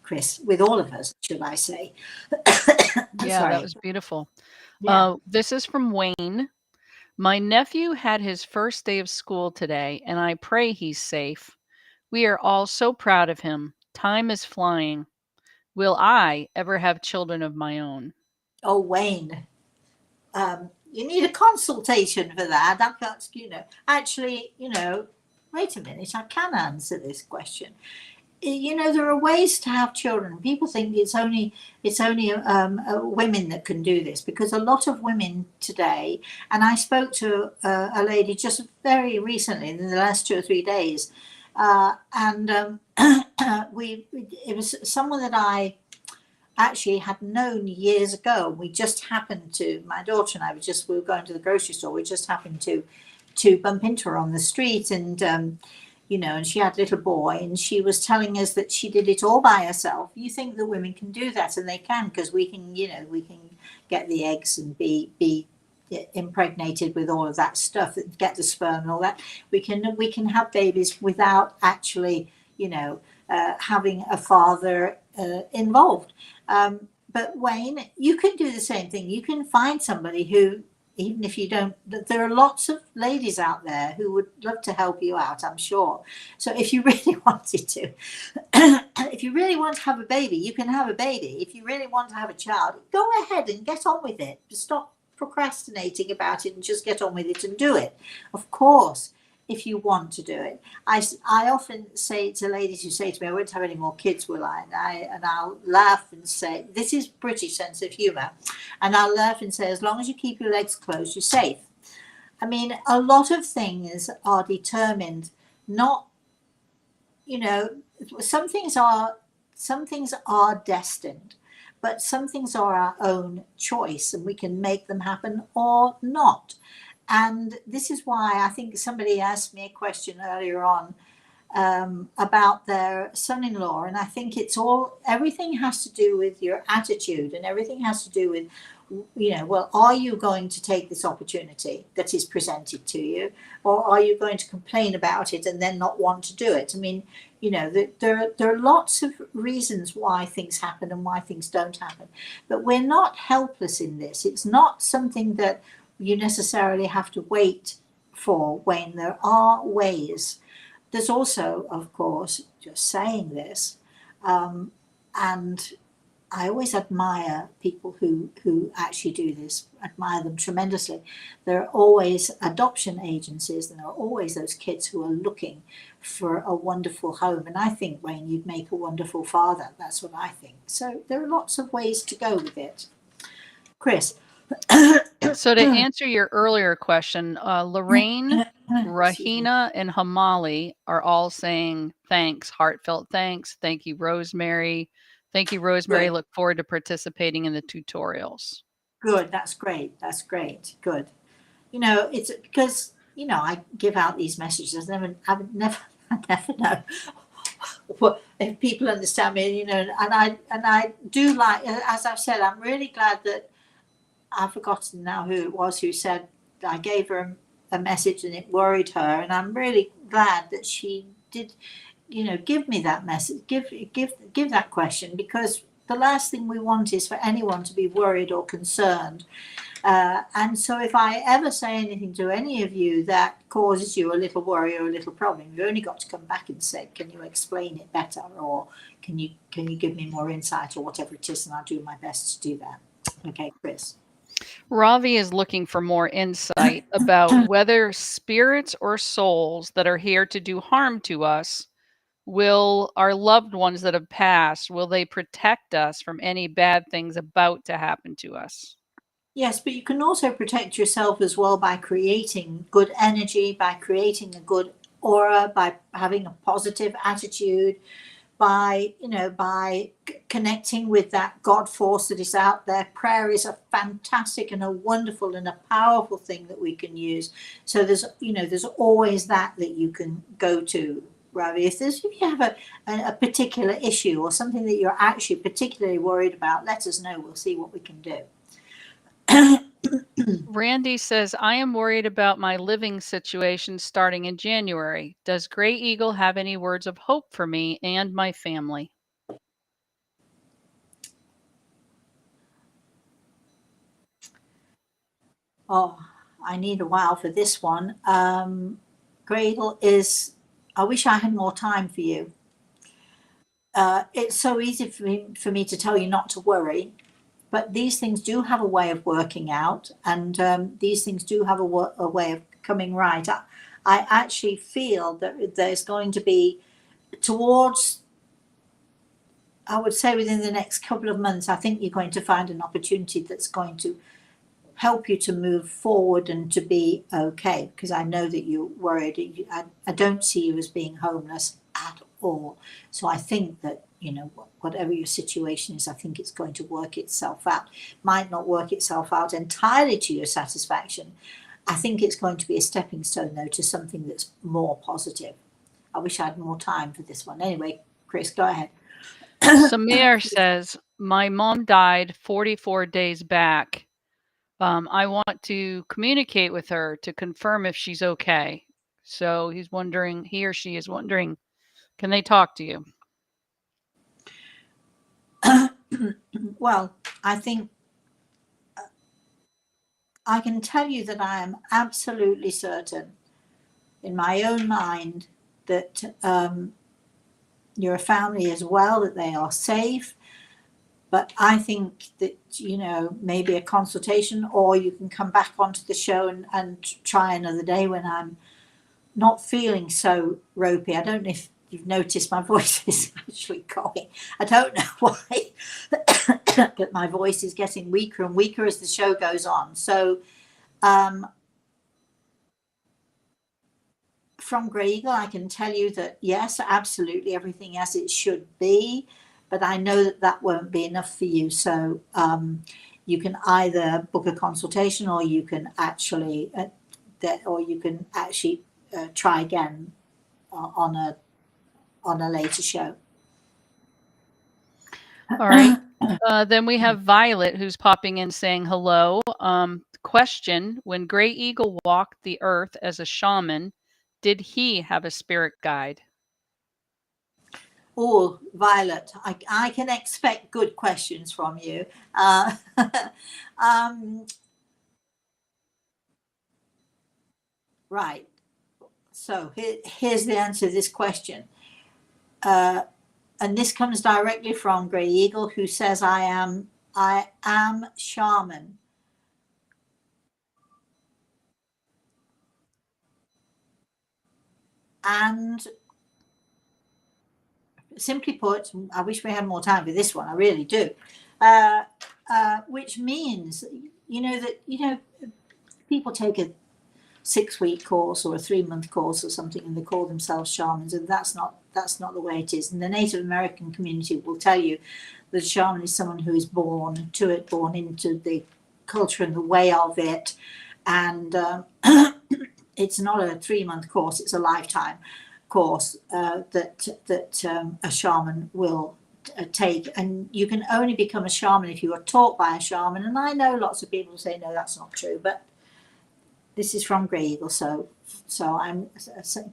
Chris, with all of us, should I say. Yeah, Sorry. that was beautiful. Yeah. This is from Wayne. My nephew had his first day of school today, and I pray he's safe. We are all so proud of him. Time is flying. Will I ever have children of my own? Oh, Wayne. You need a consultation for that. That's, you know, actually, you know, wait a minute, I can answer this question. You know, there are ways to have children. People think it's only women that can do this because a lot of women today, and I spoke to a lady just very recently in the last 2 or 3 days, and it was someone that I actually had known years ago. We just happened to, my daughter and I we were going to the grocery store. We just happened to bump into her on the street, and you know, and she had a little boy, and she was telling us that she did it all by herself. You think that women can do that, and they can, because we can, you know, we can get the eggs and be impregnated with all of that stuff, get the sperm and all that. We can have babies without actually, you know, having a father involved. But Wayne, you can do the same thing. You can find somebody who, even if you don't, there are lots of ladies out there who would love to help you out, I'm sure. So if you really wanted to, if you really want to have a baby, you can have a baby. If you really want to have a child, go ahead and get on with it. Stop procrastinating about it and just get on with it and do it. Of course, if you want to do it. I often say to ladies who say to me, I won't have any more kids, will I? And I'll laugh and say, this is British sense of humour. And I'll laugh and say, as long as you keep your legs closed, you're safe. I mean, a lot of things are determined, not, you know, some things are destined, but some things are our own choice and we can make them happen or not. And this is why I think somebody asked me a question earlier on about their son-in-law, and I think everything has to do with your attitude, and everything has to do with, you know, well, are you going to take this opportunity that is presented to you, or are you going to complain about it and then not want to do it? I mean, you know, there are lots of reasons why things happen and why things don't happen, but we're not helpless in this. It's not something that you necessarily have to wait for when there are ways. There's also, of course, just saying this, and I always admire people who actually do this, admire them tremendously. There are always adoption agencies, and there are always those kids who are looking for a wonderful home. And I think, Wayne, you'd make a wonderful father. That's what I think. So there are lots of ways to go with it. Chris. So to answer your earlier question, Lorraine, Rahina, and Hamali are all saying thanks, heartfelt thanks. Thank you, Rosemary. Thank you, Rosemary. Good. Look forward to participating in the tutorials. Good. That's great. That's great. Good. You know, it's because, you know, I give out these messages. I never know what, if people understand me, you know, and I do like, as I've said, I'm really glad that I've forgotten now who it was who said I gave her a message and it worried her, and I'm really glad that she did, you know, give me that message, give that question, because the last thing we want is for anyone to be worried or concerned. And so if I ever say anything to any of you that causes you a little worry or a little problem, you've only got to come back and say, can you explain it better, or can you give me more insight, or whatever it is, and I'll do my best to do that. Okay, Chris. Ravi is looking for more insight about whether spirits or souls that are here to do harm to us, will our loved ones that have passed, will they protect us from any bad things about to happen to us? Yes, but you can also protect yourself as well by creating good energy, by creating a good aura, by having a positive attitude, by, you know, by connecting with that God force that is out there. Prayer is a fantastic and a wonderful and a powerful thing that we can use. So there's, you know, there's always that you can go to, Ravi. If you have a particular issue or something that you're actually particularly worried about, let us know. We'll see what we can do. Randy says, I am worried about my living situation starting in January. Does Gray Eagle have any words of hope for me and my family? Oh, I need a while for this one. Gray Eagle is, I wish I had more time for you. It's so easy for me to tell you not to worry, but these things do have a way of working out, and these things do have a way of coming right. I actually feel that there's going to be, towards, I would say within the next couple of months, I think you're going to find an opportunity that's going to help you to move forward and to be okay, because I know that you're worried. I don't see you as being homeless at all. So I think that, you know, whatever your situation is, I think it's going to work itself out. Might not work itself out entirely to your satisfaction. I think it's going to be a stepping stone, though, to something that's more positive. I wish I had more time for this one. Anyway, Chris, go ahead. Samir says, my mom died 44 days back. I want to communicate with her to confirm if she's okay. So he's wondering, he or she is wondering, can they talk to you? Well, I think I can tell you that I am absolutely certain in my own mind that you're a family as well, that they are safe. But I think that, you know, maybe a consultation, or you can come back onto the show and try another day when I'm not feeling so ropey. I don't know if you've noticed my voice is actually going. I don't know why, but my voice is getting weaker and weaker as the show goes on. So from Grey Eagle, I can tell you that yes, absolutely, everything as it should be, but I know that that won't be enough for you. So you can either book a consultation, or you can actually try again on a later show. All right. Then we have Violet, who's popping in saying hello. Question: when Grey Eagle walked the earth as a shaman, did he have a spirit guide? Oh, Violet, I can expect good questions from you. Right. So here's the answer to this question. And this comes directly from Grey Eagle, who says, I am shaman. And simply put, I wish we had more time for this one. I really do. Which means, that people take a 6-week course or a 3-month course or something, and they call themselves shamans, and that's not the way it is. And the Native American community will tell you that a shaman is someone who is born into the culture and the way of it, and it's not a 3-month course; it's a lifetime course that a shaman will take. And you can only become a shaman if you are taught by a shaman. And I know lots of people say no, that's not true, but this is from Grey Eagle, so I'm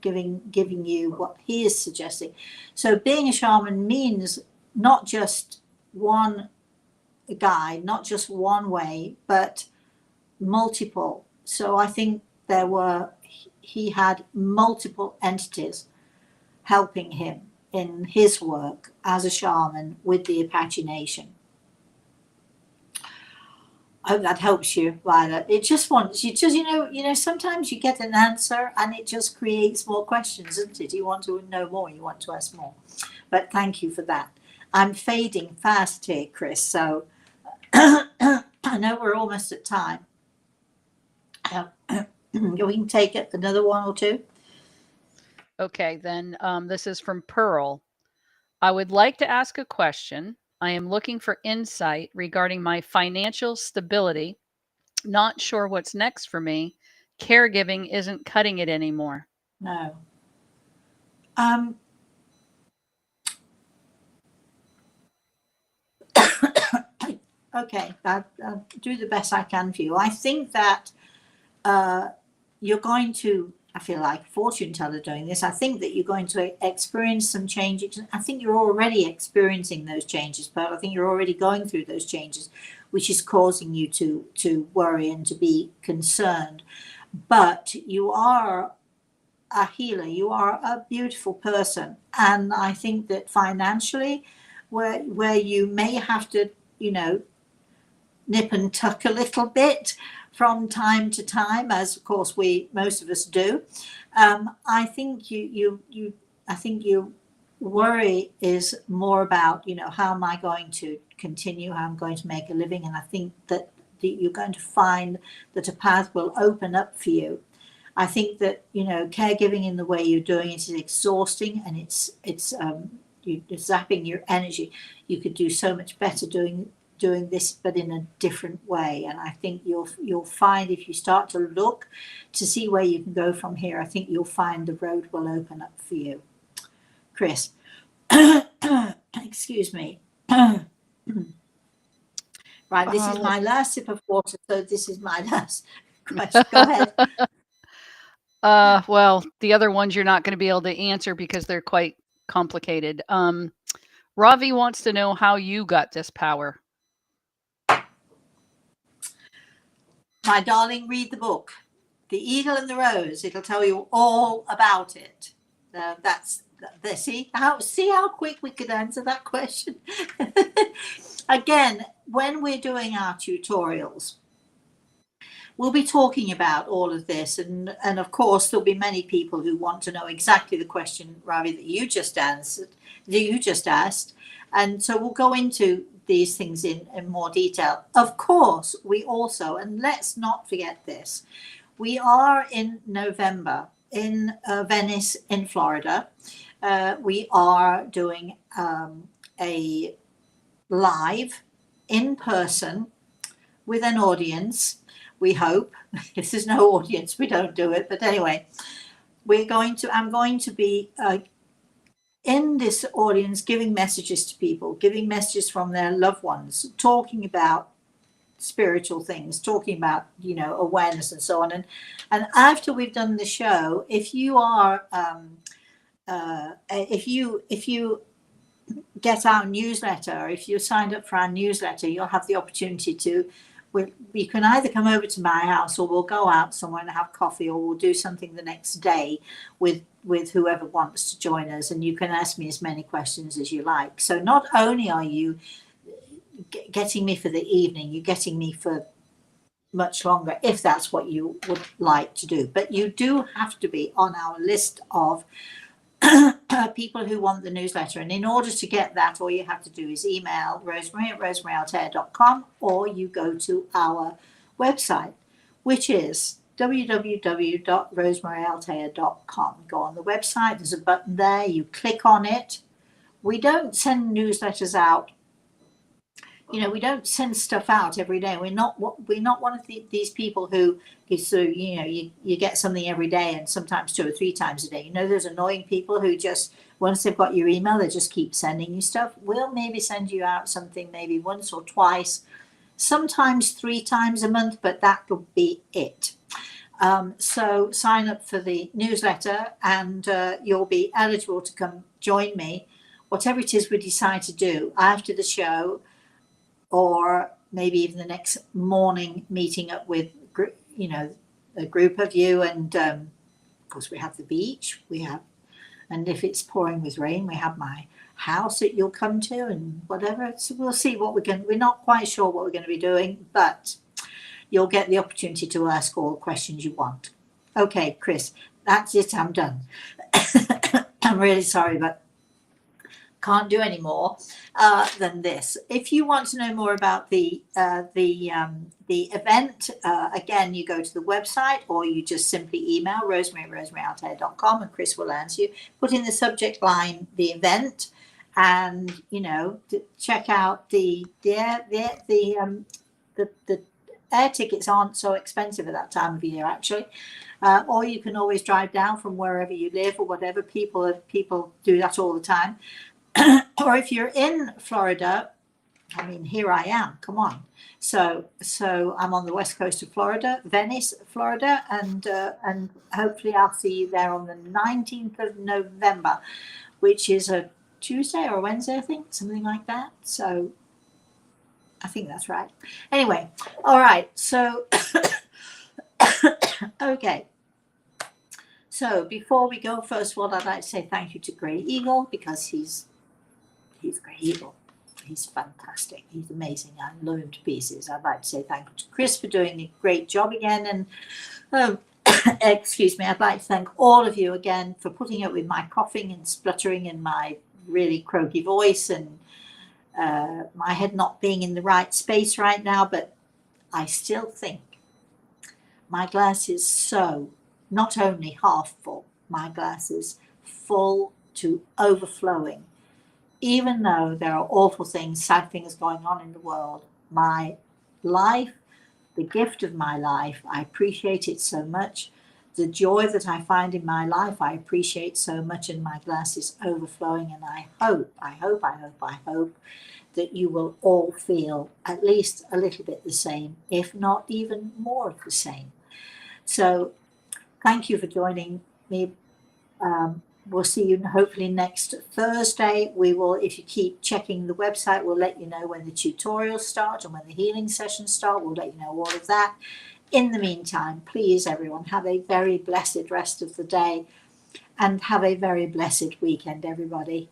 giving you what he is suggesting. So being a shaman means not just one guide, not just one way, but multiple. So I think he had multiple entities helping him in his work as a shaman with the Apache Nation. I hope that helps you, Violet. It just wants you just sometimes you get an answer and it just creates more questions, isn't it? You want to know more, you want to ask more. But thank you for that. I'm fading fast here, Chris, so I know we're almost at time. We can take it another one or two. Okay, then this is from Pearl. I would like to ask a question. I am looking for insight regarding my financial stability. Not sure what's next for me. Caregiving isn't cutting it anymore. No. Okay, I'll do the best I can for you. I think that you're going to, I feel like fortune teller doing this, I think that you're going to experience some changes. I think you're already experiencing those changes, but I think you're already going through those changes, which is causing you to worry and to be concerned. But you are a healer, you are a beautiful person. And I think that financially, where you may have to, nip and tuck a little bit from time to time, as of course most of us do. I think I think your worry is more about, how am I going to continue, how I'm going to make a living, and I think that you're going to find that a path will open up for you. I think that caregiving in the way you're doing it is exhausting, and it's you're zapping your energy. You could do so much better doing this, but in a different way. And I think you'll find, if you start to look to see where you can go from here, I think you'll find the road will open up for you. Chris, excuse me. Right, this is my last sip of water, so this is my last question. Go ahead. Well, the other ones you're not going to be able to answer because they're quite complicated. Ravi wants to know how you got this power. My darling, read the book, The Eagle and the Rose. It'll tell you all about it. See how quick we could answer that question. Again, when we're doing our tutorials, we'll be talking about all of this, and of course there'll be many people who want to know exactly the question, Ravi, that you just asked, and so we'll go into these things in more detail. Of course, we also, and let's not forget this, we are in November in Venice in Florida. We are doing a live in person with an audience, we hope. If there's no audience, we don't do it. But anyway, I'm going to be in this audience giving messages to people, giving messages from their loved ones, talking about spiritual things, talking about, awareness and so on. And after we've done the show, if you are if you get our newsletter, if you're signed up for our newsletter, you'll have the opportunity to, you can either come over to my house, or we'll go out somewhere and have coffee, or we'll do something the next day with whoever wants to join us, and you can ask me as many questions as you like. So not only are you getting me for the evening, you're getting me for much longer, if that's what you would like to do. But you do have to be on our list of people who want the newsletter. And in order to get that, all you have to do is email Rosemary at rosemaryaltea.com, or you go to our website, which is www.rosemaryaltea.com. Go on the website, there's a button there, you click on it. We don't send newsletters out. We don't send stuff out every day. We're not one of these people who is so, you get something every day, and sometimes 2 or 3 times a day. Those annoying people who just, once they've got your email, they just keep sending you stuff. We'll maybe send you out something maybe once or twice, sometimes 3 times a month, but that will be it. So sign up for the newsletter, and you'll be eligible to come join me, whatever it is we decide to do after the show, or maybe even the next morning, meeting up with, a group of you. And of course, we have the beach, and if it's pouring with rain, we have my house that you'll come to, and whatever. So we'll see we're not quite sure what we're going to be doing, but you'll get the opportunity to ask all the questions you want. Okay, Chris, that's it. I'm done. I'm really sorry, but can't do any more than this. If you want to know more about the event, again, you go to the website, or you just simply email rosemary@rosemaryaltea.com, and Chris will answer you. Put in the subject line the event, and check out the air tickets aren't so expensive at that time of year, actually. Or you can always drive down from wherever you live, or whatever. People do that all the time. Or if you're in Florida, I mean, here I am, come on. So I'm on the west coast of Florida, Venice, Florida, and hopefully I'll see you there on the 19th of November, which is a Tuesday or a Wednesday, I think, something like that. So I think that's right. Anyway, all right, so okay. So before we go, first of all, I'd like to say thank you to Grey Eagle, because he's Grey Eagle. He's fantastic. He's amazing. I love him to pieces. I'd like to say thank you to Chris for doing a great job again. And excuse me, I'd like to thank all of you again for putting up with my coughing and spluttering and my really croaky voice, and my head not being in the right space right now. But I still think my glass is so not only half full, my glass is full to overflowing. Even though there are awful things, sad things going on in the world, my life, the gift of my life, I appreciate it so much. The joy that I find in my life, I appreciate so much, and my glass is overflowing. And I hope that you will all feel at least a little bit the same, if not even more of the same. So thank you for joining me. We'll see you hopefully next Thursday. We will, if you keep checking the website, we'll let you know when the tutorials start and when the healing sessions start. We'll let you know all of that. In the meantime, please, everyone, have a very blessed rest of the day, and have a very blessed weekend, everybody.